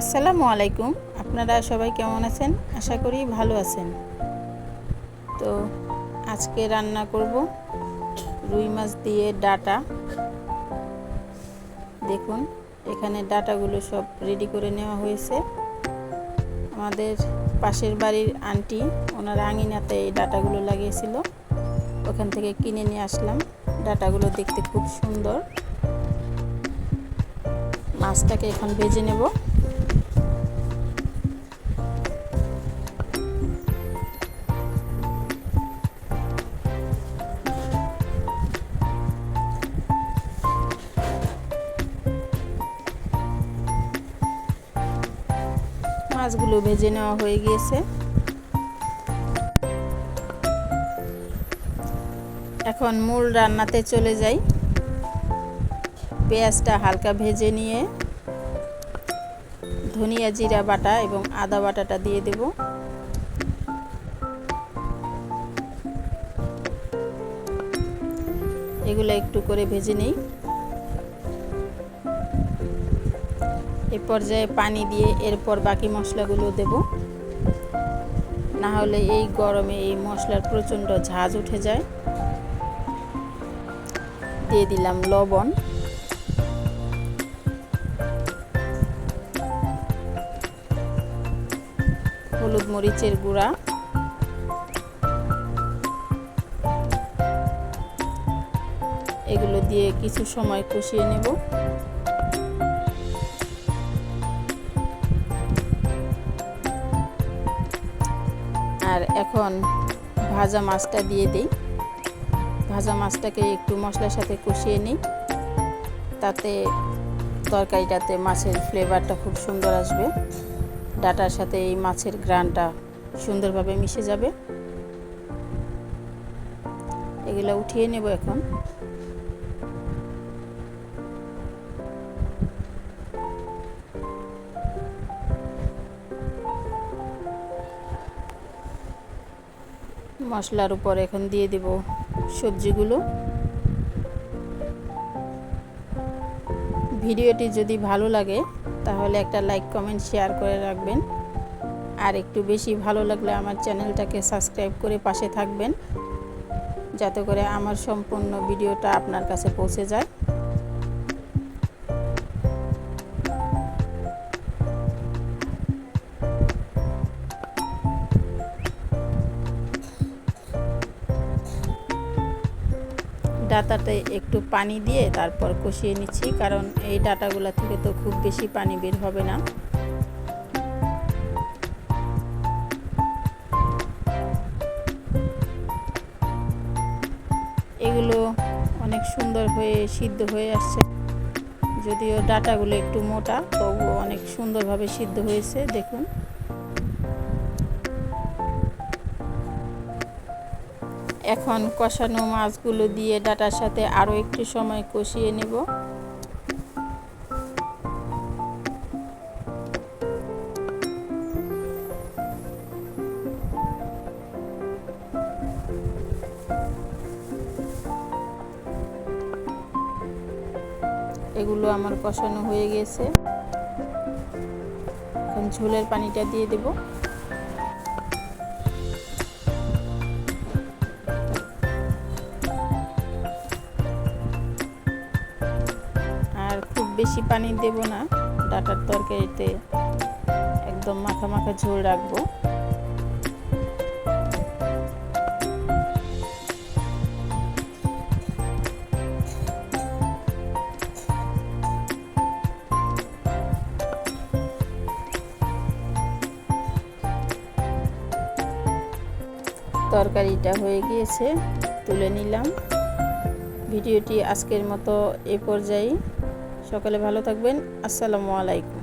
আসসালামু আলাইকুম। আপনারা সবাই কেমন আছেন? আশা করি ভালো আছেন। তো আজকে রান্না করব রুই মাছ দিয়ে ডাটা। দেখুন এখানে ডাটাগুলো সব রেডি করে নেওয়া হয়েছে। আমাদের পাশের বাড়ির আন্টি ওনার আঙিনাতে এই ডাটাগুলো লাগিয়েছিল, ওখান থেকে কিনে নিয়ে আসলাম। ডাটাগুলো দেখতে খুব সুন্দর। মাছটাকে এখন ভেজে নেব। মাছগুলো ভেজে নেওয়া হয়ে গিয়েছে। এখন মূল রান্নাতে চলে যাই। পেঁয়াজটা হালকা ভেজে নিয়ে ধনিয়া জিরা বাটা এবং আদা বাটাটা দিয়ে দেব। এগুলো একটু করে ভেজে নিই। এ পর্যায়ে পানি দিয়ে এরপর বাকি মশলাগুলো দেব, না হলে এই গরমে এই মশলার প্রচণ্ড ঝাঁজ উঠে যায়। দিয়ে দিলাম লবণ, হলুদ মরিচের গুঁড়া, এগুলো দিয়ে কিছু সময় কষিয়ে নেব। আর এখন ভাজা মাছটা দিয়ে দিই। ভাজা মাছটাকে একটু মশলার সাথে কষিয়ে নিই, তাতে তরকারিটাতে মাছের ফ্লেভারটা খুব সুন্দর আসবে। ডাটার সাথে এই মাছের ঘ্রাণটা সুন্দরভাবে মিশে যাবে। এগুলো উঠিয়ে নেব এখন। মশলার উপর এখন দিয়ে দেব সবজিগুলো। ভিডিওটি যদি ভালো লাগে তাহলে একটা লাইক কমেন্ট শেয়ার করে রাখবেন। আর একটু বেশি ভালো লাগলে আমার চ্যানেলটাকে সাবস্ক্রাইব করে পাশে থাকবেন, যাতে করে আমার সম্পূর্ণ ভিডিওটা আপনার কাছে পৌঁছে যায়। ডাটাতে একটু পানি দিয়ে তারপর কষিয়ে নিচ্ছি, কারণ এই ডাটাগুলো থেকে তো খুব বেশি পানি বের হবে না। এগুলো অনেক সুন্দর হয়ে সিদ্ধ হয়ে আসছে। যদিও ডাটাগুলো একটু মোটা, তবুও অনেক সুন্দরভাবে সিদ্ধ হয়েছে। দেখুন এখন কষানো মাছগুলো দিয়ে ডাটার সাথে আরও একটু সময় কষিয়ে নেব। এগুলো আমার কষানো হয়ে গেছে। এখন ঝোলের পানিটা দিয়ে দেব। আর খুব বেশি পানি দেব না, ডাটার তরকারিতে একদম মাখা মাখা ঝোল রাখবো। তরকারিটা হয়ে গিয়েছে, তুলে নিলাম। ভিডিওটি আজকের মতো এ পর্যায়ে। সকলে ভালো থাকবেন। আসসালামু আলাইকুম।